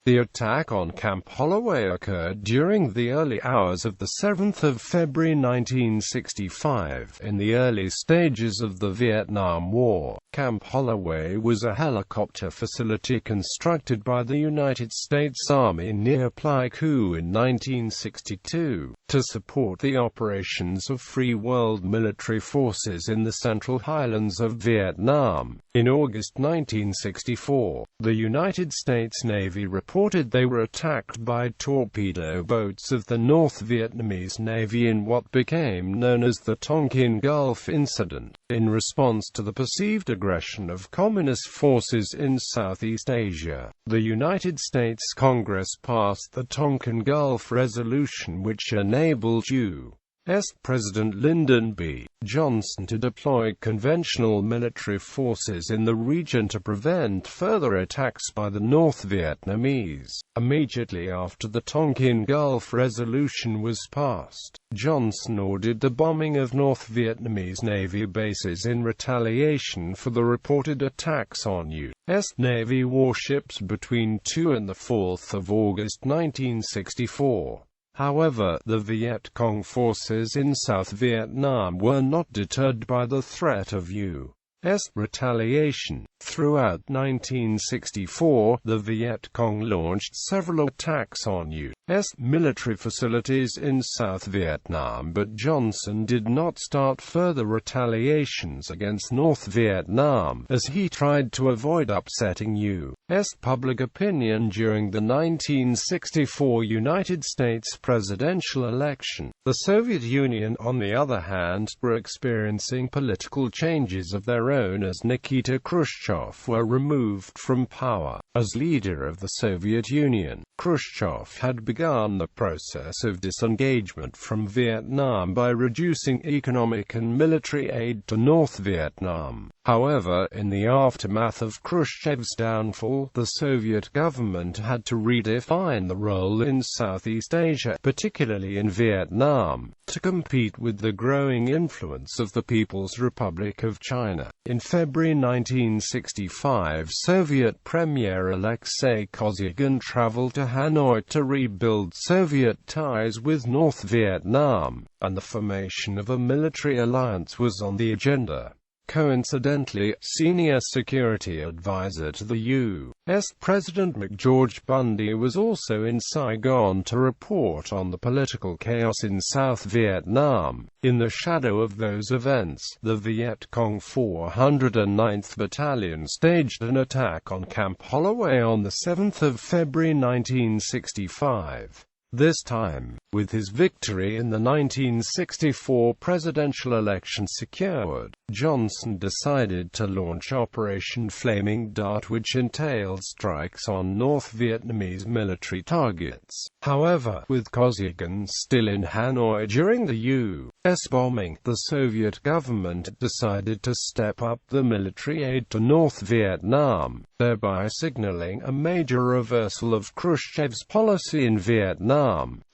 The attack on Camp Holloway occurred during the early hours of the 7th of February 1965, in the early stages of the Vietnam War. Camp Holloway was a helicopter facility constructed by the United States Army near Pleiku in 1962, to support the operations of Free World military forces in the Central Highlands of Vietnam. In August 1964, the United States Navy reported they were attacked by torpedo boats of the North Vietnamese Navy in what became known as the Tonkin Gulf Incident, in response to the perceived aggression of Communist forces in Southeast Asia. The United States Congress passed the Tonkin Gulf Resolution, which enabled U.S. President Lyndon B. Johnson to deploy conventional military forces in the region to prevent further attacks by the North Vietnamese. Immediately after the Tonkin Gulf Resolution was passed, Johnson ordered the bombing of North Vietnamese Navy bases in retaliation for the reported attacks on U.S. Navy warships between 2 and 4 August 1964. However, the Viet Cong forces in South Vietnam were not deterred by the threat of U.S. retaliation. Throughout 1964, the Viet Cong launched several attacks on U.S. military facilities in South Vietnam, but Johnson did not start further retaliations against North Vietnam, as he tried to avoid upsetting U.S. public opinion during the 1964 United States presidential election. The Soviet Union, on the other hand, were experiencing political changes of their own as Nikita Khrushchev were removed from power. As leader of the Soviet Union, Khrushchev had begun the process of disengagement from Vietnam by reducing economic and military aid to North Vietnam. However, in the aftermath of Khrushchev's downfall, the Soviet government had to redefine the role in Southeast Asia, particularly in Vietnam, to compete with the growing influence of the People's Republic of China. In February 1965, Soviet Premier Alexei Kosygin traveled to Hanoi to rebuild Soviet ties with North Vietnam, and the formation of a military alliance was on the agenda. Coincidentally, senior security advisor to the U.S. President McGeorge Bundy was also in Saigon to report on the political chaos in South Vietnam. In the shadow of those events, the Viet Cong 409th Battalion staged an attack on Camp Holloway on 7 February 1965. This time, with his victory in the 1964 presidential election secured, Johnson decided to launch Operation Flaming Dart, which entailed strikes on North Vietnamese military targets. However, with Kosygin still in Hanoi during the U.S. bombing, the Soviet government decided to step up the military aid to North Vietnam, thereby signaling a major reversal of Khrushchev's policy in Vietnam.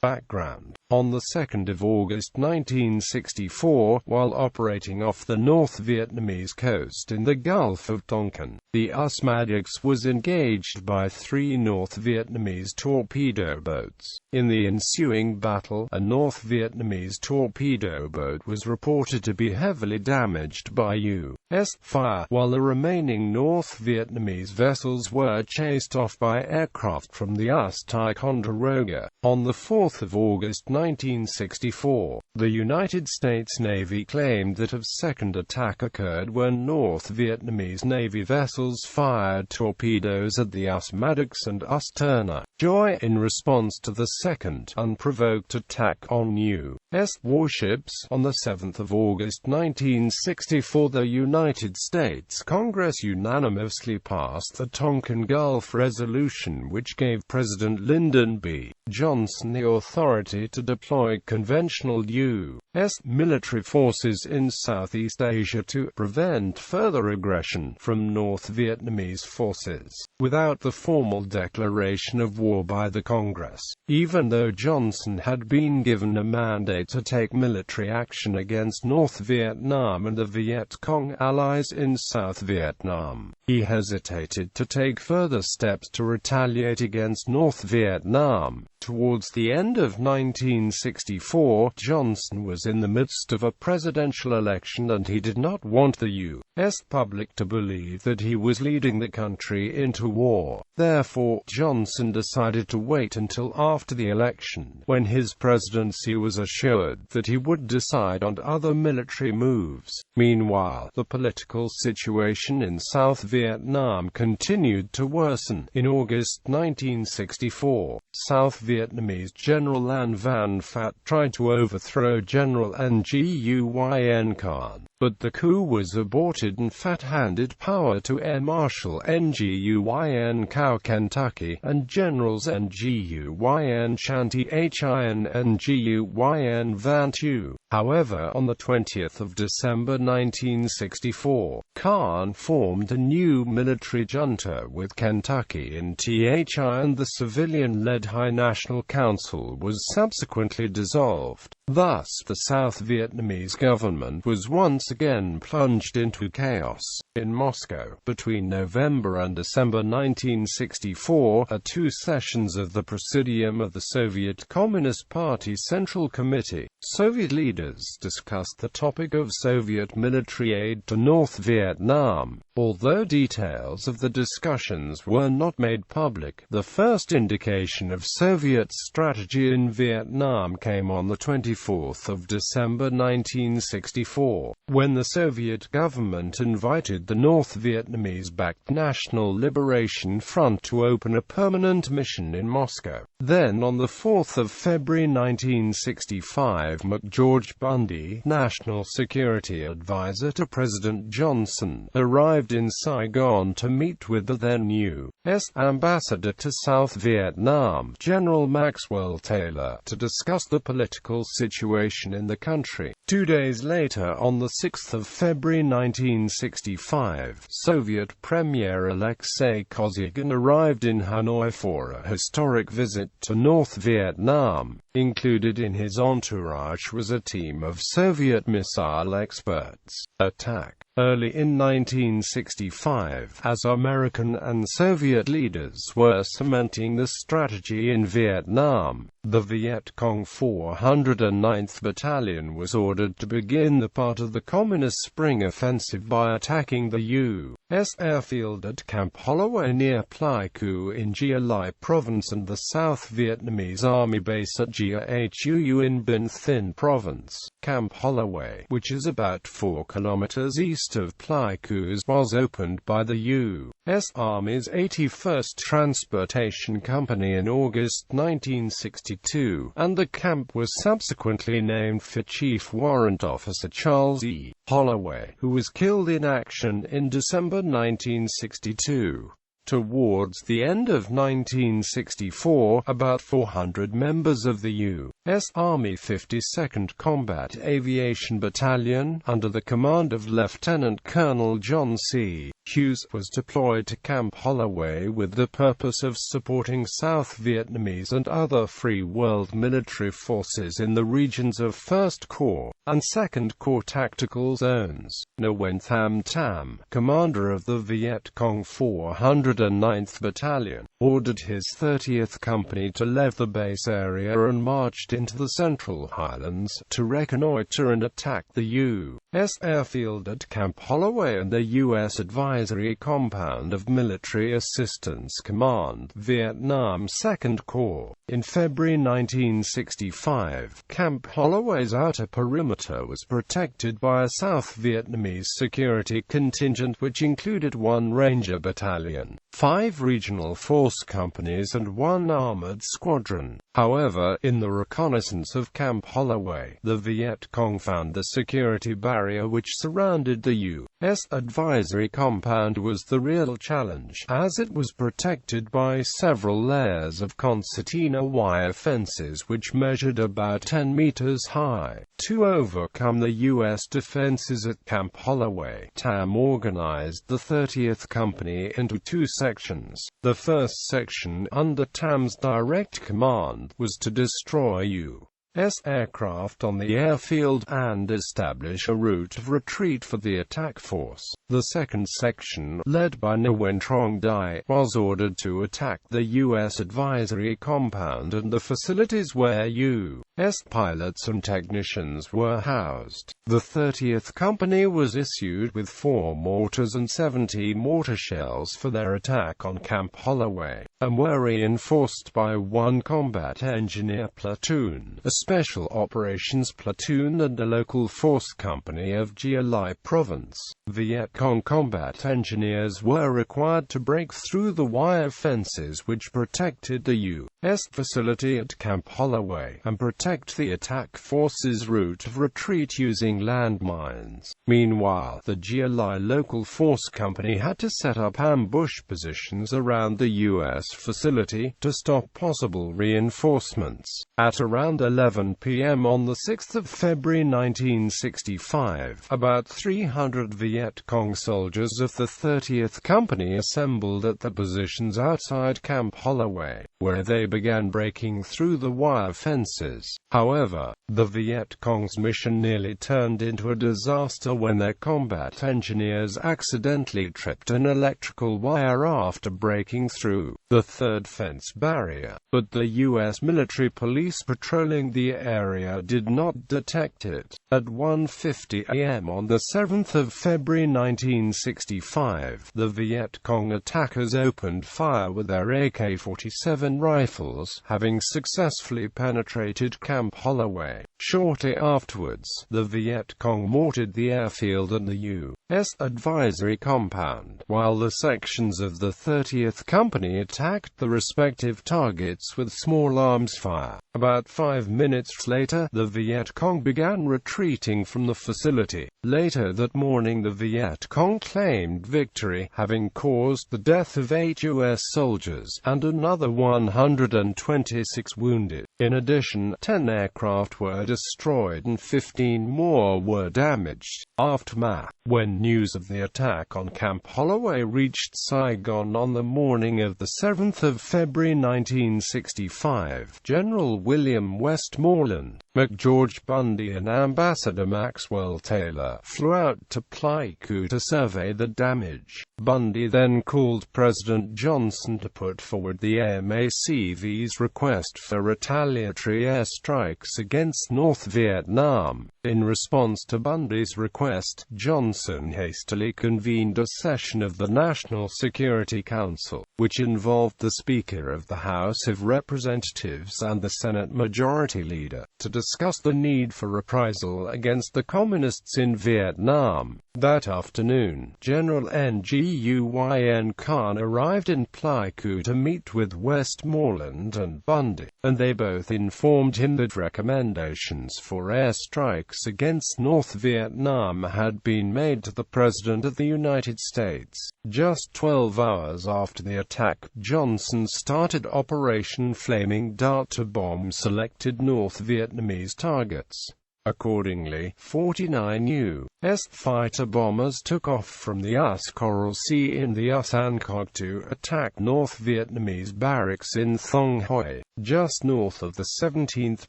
Background: on the 2nd of August 1964, while operating off the North Vietnamese coast in the Gulf of Tonkin, the US Maddox was engaged by 3 North Vietnamese torpedo boats. In the ensuing battle, a North Vietnamese torpedo boat was reported to be heavily damaged by U.S. fire, while the remaining North Vietnamese vessels were chased off by aircraft from the US Ticonderoga. On the 4th of August 1964, the United States Navy claimed that a second attack occurred when North Vietnamese Navy vessels fired torpedoes at the US Maddox and US Turner Joy in response to the second, unprovoked attack on U.S. warships. On the 7th of August 1964, the United States Congress unanimously passed the Tonkin Gulf Resolution, which gave President Lyndon B. Johnson the authority to deploy conventional U.S. military forces in Southeast Asia to prevent further aggression from North Vietnamese forces, without the formal declaration of war by the Congress, even though Johnson had been given a mandate to take military action against North Vietnam and the Viet Cong allies in South Vietnam. He hesitated to take further steps to retaliate against North Vietnam. Towards the end of 1964, Johnson was in the midst of a presidential election and he did not want the U.S. public to believe that he was leading the country into war. Therefore, Johnson decided to wait until after the election, when his presidency was assured that he would decide on other military moves. Meanwhile, the political situation in South Vietnam continued to worsen. In August 1964, South Vietnamese General Lan Van Phat tried to overthrow General Nguyen Khan, but the coup was aborted and Phat handed power to Air Marshal Nguyen Cao Kentucky and Generals Nguyen Chanty Hin and Nguyen Van Tu. However, on the 20th of December 1964, Khan formed a new military junta with Kentucky in Thi, and the civilian-led High National Council was subsequently dissolved. Thus, the South Vietnamese government was once again plunged into chaos. In Moscow, between November and December 1964, at two sessions of the Presidium of the Soviet Communist Party Central Committee, Soviet leaders discussed the topic of Soviet military aid to North Vietnam. Although details of the discussions were not made public, the first indication of Soviet strategy in Vietnam came on the 24th of December 1964, when the Soviet government invited the North Vietnamese-backed National Liberation Front to open a permanent mission in Moscow. Then on the 4th of February 1965, McGeorge Bundy, National Security Advisor to President Johnson, arrived in Saigon to meet with the then U.S. Ambassador to South Vietnam, General Maxwell Taylor, to discuss the political situation in the country. 2 days later, on the 6th of February 1965, Soviet Premier Alexei Kosygin arrived in Hanoi for a historic visit to North Vietnam. Included in his entourage was a team of Soviet missile experts. Attack. Early in 1965, as American and Soviet leaders were cementing the strategy in Vietnam, the Viet Cong 409th Battalion was ordered to begin the part of the Communist Spring Offensive by attacking the U.S. airfield at Camp Holloway near Pleiku in Gia Lai Province and the South Vietnamese Army base at Gia Huu in Binh Thinh Province. Camp Holloway, which is about 4 kilometers east of Pleiku, was opened by the U.S. Army's 81st Transportation Company in August 1962, and the camp was subsequently named for Chief Warrant Officer Charles E. Holloway, who was killed in action in December 1962. Towards the end of 1964, about 400 members of the U.S. Army 52nd Combat Aviation Battalion, under the command of Lieutenant Colonel John C. Hughes, was deployed to Camp Holloway with the purpose of supporting South Vietnamese and other Free World military forces in the regions of 1st Corps and 2nd Corps tactical zones. Nguyen Tham Tam, commander of the Viet Cong 409th Battalion, ordered his 30th Company to leave the base area and marched into the Central Highlands to reconnoiter and attack the U.S. airfield at Camp Holloway and the U.S. Advisory Compound of Military Assistance Command, Vietnam 2nd Corps. In February 1965, Camp Holloway's outer perimeter was protected by a South Vietnamese security contingent which included 1 Ranger Battalion, 5 regional force companies and 1 armored squadron. However, in the reconnaissance of Camp Holloway, the Viet Cong found the security barrier which surrounded the U.S. advisory compound was the real challenge, as it was protected by several layers of concertina wire fences which measured about 10 meters high. To overcome the U.S. defenses at Camp Holloway, TAM organized the 30th Company into 2 sections. The first section, under TAM's direct command, was to destroy U.S. aircraft on the airfield and establish a route of retreat for the attack force. The second section, led by Nguyen Trong Dai, was ordered to attack the U.S. advisory compound and the facilities where U.S. pilots and technicians were housed. The 30th Company was issued with 4 mortars and 70 mortar shells for their attack on Camp Holloway, and were reinforced by 1 combat engineer platoon, a special operations platoon and a local force company of Gia Lai Province. Viet Cong combat engineers were required to break through the wire fences which protected the U.S. facility at Camp Holloway, and protect the attack force's route of retreat using landmines. Meanwhile, the Gia Lai local force company had to set up ambush positions around the U.S. facility to stop possible reinforcements. At around 11 p.m. on the 6th of February 1965, about 300 Viet Cong soldiers of the 30th Company assembled at the positions outside Camp Holloway, where they began breaking through the wire fences. However, the Viet Cong's mission nearly turned into a disaster when their combat engineers accidentally tripped an electrical wire after breaking through the third fence barrier, but the U.S. military police patrolling the area did not detect it. At 1:50 a.m. on the 7th of February 1965, the Viet Cong attackers opened fire with their AK-47 rifles, having successfully penetrated Camp Holloway. Shortly afterwards, the Viet Cong mortared the airfield and the U.S. advisory compound, while the sections of the 30th Company attacked the respective targets with small arms fire. About 5 minutes later, the Viet Cong began retreating from the facility. Later that morning, the Viet Cong claimed victory, having caused the death of 8 U.S. soldiers, and another 126 wounded. In addition, 10 aircraft were destroyed and 15 more were damaged. Aftermath. When news of the attack on Camp Holloway reached Saigon on the morning of the 7th of February 1965, General William Westmoreland, McGeorge Bundy and Ambassador Maxwell Taylor flew out to Pleiku to survey the damage. Bundy then called President Johnson to put forward the MACV's request for retaliatory airstrikes against North Vietnam. In response to Bundy's request, Johnson hastily convened a session of the National Security Council, which involved the Speaker of the House of Representatives and the Senate Majority Leader, to discuss the need for reprisal against the Communists in Vietnam. That afternoon, General Nguyen Khan arrived in Pleiku to meet with Westmoreland and Bundy, and they both informed him that recommendations for airstrikes against North Vietnam had been made to the President of the United States. Just 12 hours after the attack, Johnson started Operation Flaming Dart to bomb selected North Vietnamese targets. Accordingly, 49 U.S. fighter bombers took off from the US Coral Sea in the US Hancock to attack North Vietnamese barracks in Thong Hoi, just north of the 17th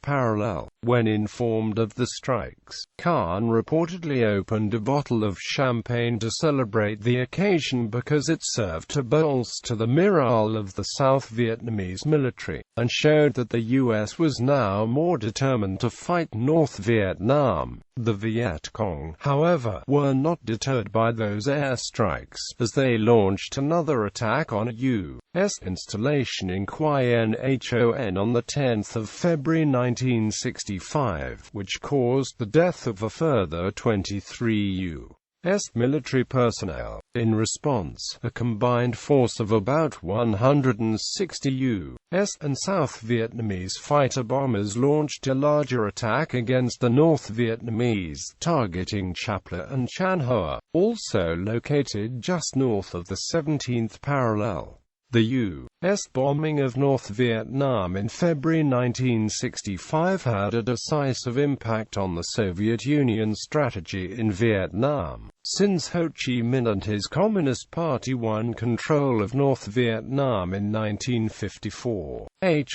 parallel. When informed of the strikes, Khan reportedly opened a bottle of champagne to celebrate the occasion because it served to bolster the morale of the South Vietnamese military, and showed that the U.S. was now more determined to fight North Vietnam. The Viet Cong, however, were not deterred by those airstrikes, as they launched another attack on a U.S. installation in Quyen Hon on the 10th of February 1965, which caused the death of a further 23 U.S. military personnel. In response, a combined force of about 160 U.S. and South Vietnamese fighter bombers launched a larger attack against the North Vietnamese, targeting Chapla and Chan Hoa, also located just north of the 17th parallel. The U.S. bombing of North Vietnam in February 1965 had a decisive impact on the Soviet Union's strategy in Vietnam. Since Ho Chi Minh and his Communist Party won control of North Vietnam in 1954,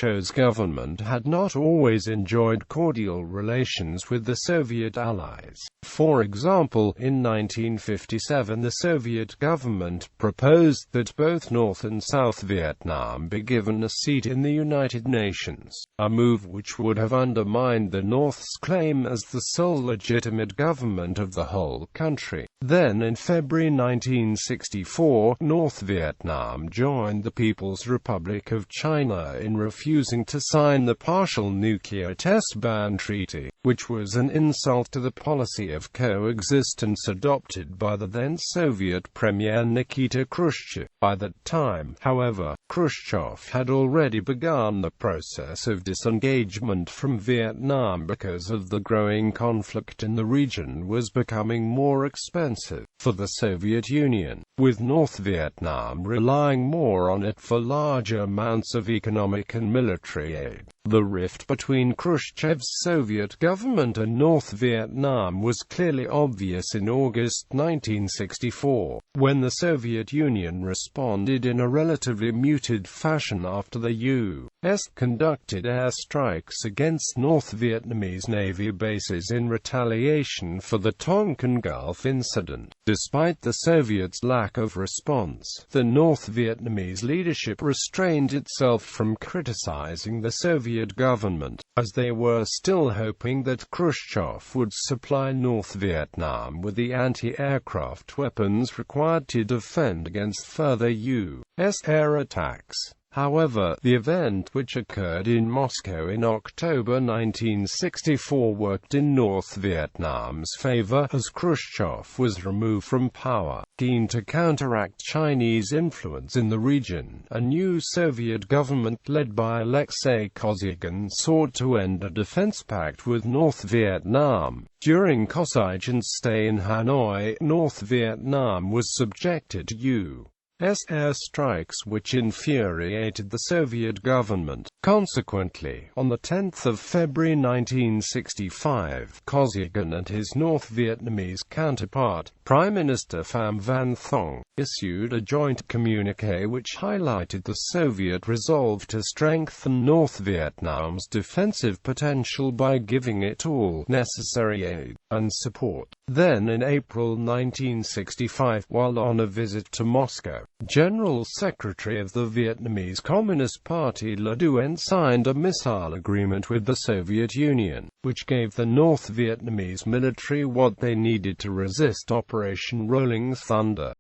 Ho's government had not always enjoyed cordial relations with the Soviet allies. For example, in 1957 the Soviet government proposed that both North and South Vietnam be given a seat in the United Nations, a move which would have undermined the North's claim as the sole legitimate government of the whole country. Then in February 1964, North Vietnam joined the People's Republic of China in refusing to sign the Partial Nuclear Test Ban Treaty, which was an insult to the policy of coexistence adopted by the then Soviet Premier Nikita Khrushchev. By that time, however, Khrushchev had already begun the process of disengagement from Vietnam because of the growing conflict in the region was becoming more expensive for the Soviet Union, with North Vietnam relying more on it for larger amounts of economic and military aid. The rift between Khrushchev's Soviet government and North Vietnam was clearly obvious in August 1964, when the Soviet Union responded in a relatively muted fashion after the U.S. conducted airstrikes against North Vietnamese Navy bases in retaliation for the Tonkin Gulf incident. Despite the Soviets' lack of response, the North Vietnamese leadership restrained itself from criticizing the Soviet government, as they were still hoping that Khrushchev would supply North Vietnam with the anti-aircraft weapons required to defend against further U.S. air attacks. However, the event, which occurred in Moscow in October 1964, worked in North Vietnam's favor, as Khrushchev was removed from power. Keen to counteract Chinese influence in the region, a new Soviet government led by Alexei Kosygin sought to end a defense pact with North Vietnam. During Kosygин's stay in Hanoi, North Vietnam was subjected to U.S. airstrikes which infuriated the Soviet government. Consequently, on the 10th of February 1965, Kosygin and his North Vietnamese counterpart, Prime Minister Pham Van Thong, issued a joint communiqué which highlighted the Soviet resolve to strengthen North Vietnam's defensive potential by giving it all necessary aid and support. Then in April 1965, while on a visit to Moscow, General Secretary of the Vietnamese Communist Party Le Duc signed a missile agreement with the Soviet Union, which gave the North Vietnamese military what they needed to resist Operation Rolling Thunder.